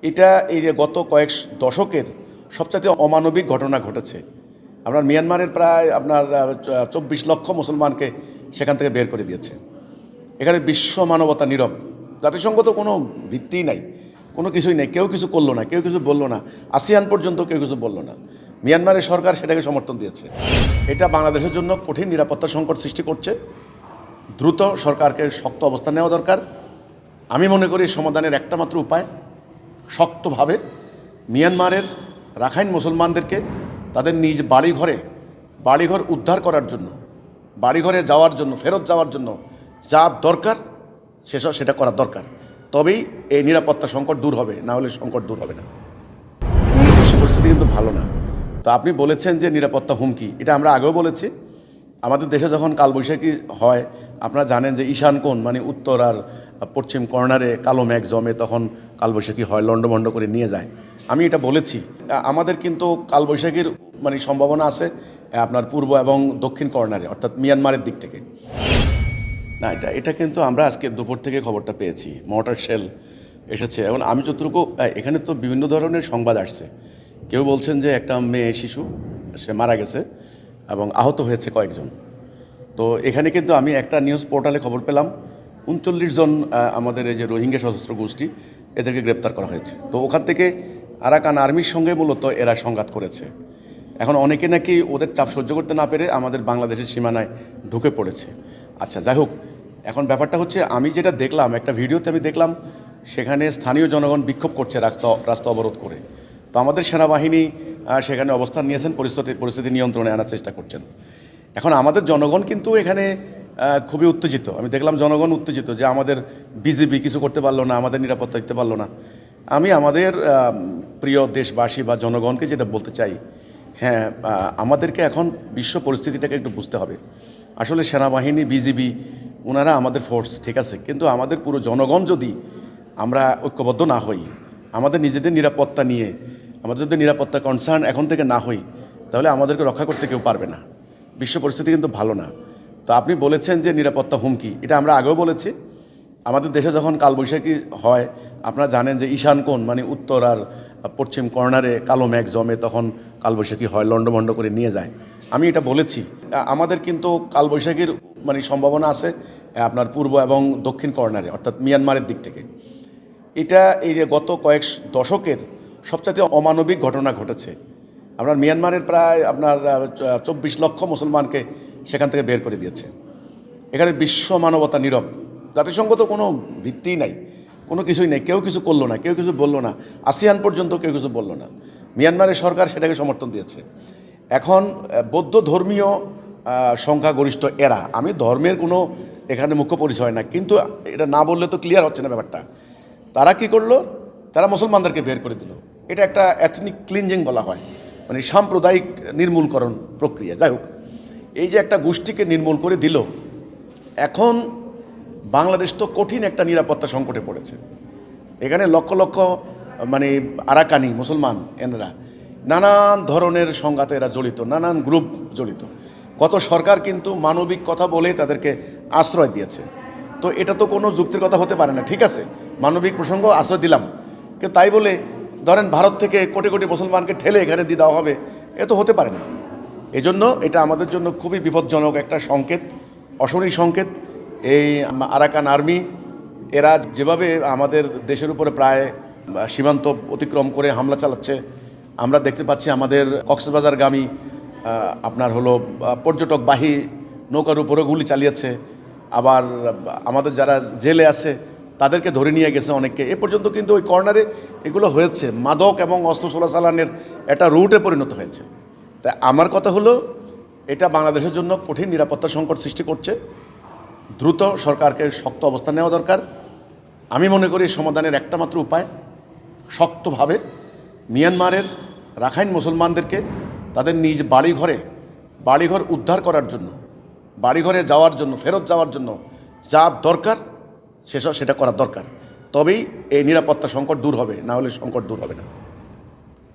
এটা এই যে গত কয়েক দশকের সবচেয়ে অমানবিক ঘটনা ঘটেছে। আপনার মিয়ানমারের প্রায় আপনার 24 লক্ষ মুসলমানকে সেখান থেকে বের করে দিয়েছে। এখানে বিশ্ব মানবতা নীরব। জাতিসংঘ তো কোনো ভিত্তিই নাই, কোনো কিছুই নেই, কেউ কিছু করলো না, কেউ কিছু বললো না, আসিয়ান পর্যন্ত কেউ কিছু বললো না। মিয়ানমারের সরকার সেটাকে সমর্থন দিয়েছে। এটা বাংলাদেশের জন্য কঠিন নিরাপত্তা সংকট সৃষ্টি করছে। দ্রুত সরকারকে শক্ত অবস্থান নেওয়া দরকার। আমি মনে করি সমাধানের একটা মাত্র উপায়, শক্তভাবে মিয়ানমারের রাখাইন মুসলমানদেরকে তাদের নিজ বাড়িঘর উদ্ধার করার জন্য, বাড়িঘরে যাওয়ার জন্য, ফেরত যাওয়ার জন্য যা দরকার সেটা করা দরকার। তবেই এই নিরাপত্তা সংকট দূর হবে, না হলে সংকট দূর হবে না। বিশ্ব পরিস্থিতি কিন্তু ভালো না। তো আপনি বলেছেন যে নিরাপত্তা হুমকি, এটা আমরা আগেও বলেছি। আমাদের দেশে যখন কালবৈশাখী হয়, আপনারা জানেন যে ঈশান কোণ মানে উত্তর আর পশ্চিম কর্নারে কালো মেঘ জমে, তখন কালবৈশাখী হয়, লণ্ডভণ্ড করে নিয়ে যায়। আমি এটা বলেছি, আমাদের কিন্তু কালবৈশাখীর মানে সম্ভাবনা আছে আপনার পূর্ব এবং দক্ষিণ কর্নারে, অর্থাৎ মিয়ানমারের দিক থেকে। না, এটা কিন্তু আমরা আজকে দুপুর থেকে খবরটা পেয়েছি, মর্টার শেল এসেছে। এবং আমি যতটুকু, এখানে তো বিভিন্ন ধরনের সংবাদ আসছে। কেউ বলছেন যে একটা মেয়ে শিশু সে মারা গেছে এবং আহত হয়েছে কয়েকজন। তো এখানে কিন্তু আমি একটা নিউজ পোর্টালে খবর পেলাম 39 জন আমাদের এই যে রোহিঙ্গা সশস্ত্র গোষ্ঠী, এদেরকে গ্রেপ্তার করা হয়েছে। তো ওখান থেকে আরাকান আর্মির সঙ্গে মূলত এরা সংঘাত করেছে। এখন অনেকে নাকি ওদের চাপ সহ্য করতে না পেরে আমাদের বাংলাদেশের সীমানায় ঢুকে পড়েছে। আচ্ছা, যাই হোক, এখন ব্যাপারটা হচ্ছে, আমি যেটা দেখলাম একটা ভিডিওতে, আমি দেখলাম সেখানে স্থানীয় জনগণ বিক্ষোভ করছে রাস্তা অবরোধ করে। তো আমাদের সেনাবাহিনী সেখানে অবস্থান নিয়েছেন, পরিস্থিতি নিয়ন্ত্রণে আনার চেষ্টা করছেন। এখন আমাদের জনগণ কিন্তু এখানে খুবই উত্তেজিত। আমি দেখলাম জনগণ উত্তেজিত যে আমাদের বিজিবি কিছু করতে পারলো না, আমাদের নিরাপত্তা দিতে পারলো না। আমি আমাদের প্রিয় দেশবাসী বা জনগণকে যেটা বলতে চাই, হ্যাঁ, আমাদেরকে এখন বিশ্ব পরিস্থিতিটাকে একটু বুঝতে হবে। আসলে সেনাবাহিনী, বিজিবি ওনারা আমাদের ফোর্স, ঠিক আছে, কিন্তু আমাদের পুরো জনগণ যদি আমরা ঐক্যবদ্ধ না হই, আমাদের নিজেদের নিরাপত্তা নিয়ে আমাদের যদি নিরাপত্তা কনসার্ন এখন থেকে না হই, তাহলে আমাদেরকে রক্ষা করতে কেউ পারবে না। বিশ্ব পরিস্থিতি কিন্তু ভালো না। তো আপনি বলেছেন যে নিরাপত্তা হুমকি, এটা আমরা আগেও বলেছি। আমাদের দেশে যখন কালবৈশাখী হয়, আপনারা জানেন যে ঈশান কোণ মানে উত্তর আর পশ্চিম কর্নারে কালো মেঘ জমে, তখন কালবৈশাখী হয়, লণ্ডভণ্ড করে নিয়ে যায়। আমি এটা বলেছি, আমাদের কিন্তু কালবৈশাখীর মানে সম্ভাবনা আছে আপনার পূর্ব এবং দক্ষিণ কর্নারে, অর্থাৎ মিয়ানমারের দিক থেকে। এটা এই যে গত কয়েক দশকের সবচেয়ে অমানবিক ঘটনা ঘটেছে। আপনার মিয়ানমারের প্রায় আপনার 24 লক্ষ মুসলমানকে সেখান থেকে বের করে দিয়েছে। এখানে বিশ্ব মানবতা নীরব। জাতিসংঘ তো কোনো ভিত্তিই নাই, কোনো কিছুই নেই, কেউ কিছু করলো না, কেউ কিছু বললো না, আসিয়ান পর্যন্ত কেউ কিছু বললো না। মিয়ানমারের সরকার সেটাকে সমর্থন দিয়েছে। এখন বৌদ্ধ ধর্মীয় সংখ্যাগরিষ্ঠ এরা, আমি ধর্মের কোনো এখানে মুখ্য পরিচয় না, কিন্তু এটা না বললে তো ক্লিয়ার হচ্ছে না ব্যাপারটা। তারা কি করলো? তারা মুসলমানদেরকে বের করে দিল। এটা একটা এথনিক ক্লিনজিং বলা হয়, মানে সাম্প্রদায়িক নির্মূলকরণ প্রক্রিয়া। যাই হোক, এই যে একটা গোষ্ঠীকে নির্মূল করে দিল, এখন বাংলাদেশ তো কঠিন একটা নিরাপত্তা সংকটে পড়েছে। এখানে লক্ষ লক্ষ মানে আরাকানি মুসলমান, এনারা নানান ধরনের সংঘাতে এরা জড়িত, নানান গ্রুপ জড়িত। গত সরকার কিন্তু মানবিক কথা বলে তাদেরকে আশ্রয় দিয়েছে। তো এটা তো কোনো যুক্তির কথা হতে পারে না। ঠিক আছে, মানবিক প্রসঙ্গ আশ্রয় দিলাম, কিন্তু তাই বলে ধরেন ভারত থেকে কোটি কোটি মুসলমানকে ঠেলে এখানে দিয়ে দেওয়া হবে, এ তো হতে পারে না। এজন্য এটা আমাদের জন্য খুবই বিপজ্জনক একটা সংকেত, অশনি সংকেত। এই আরাকান আর্মি এরা যেভাবে আমাদের দেশের উপরে প্রায় সীমান্ত অতিক্রম করে হামলা চালাচ্ছে, আমরা দেখতে পাচ্ছি আমাদের কক্সবাজারগামী আপনার হলো পর্যটকবাহী নৌকার উপরে গুলি চালিয়েছে। আবার আমাদের যারা জেলে আছে তাদেরকে ধরে নিয়ে গেছে অনেককে। এ পর্যন্ত কিন্তু ওই কর্নারে এগুলো হয়েছে, মাদক এবং অস্ত্র চোরাচালানের একটা রুটে পরিণত হয়েছে। তাই আমার কথা হলো, এটা বাংলাদেশের জন্য কঠিন নিরাপত্তা সংকট সৃষ্টি করছে। দ্রুত সরকারকে শক্ত অবস্থান নেওয়া দরকার। আমি মনে করি সমাধানের একটা মাত্র উপায়, শক্তভাবে মিয়ানমারের রাখাইন মুসলমানদেরকে তাদের নিজ বাড়িঘর উদ্ধার করার জন্য, বাড়িঘরে যাওয়ার জন্য, ফেরত যাওয়ার জন্য যা দরকার সেটা করা দরকার। তবেই এই নিরাপত্তা সংকট দূর হবে, না হলে সংকট দূর হবে না।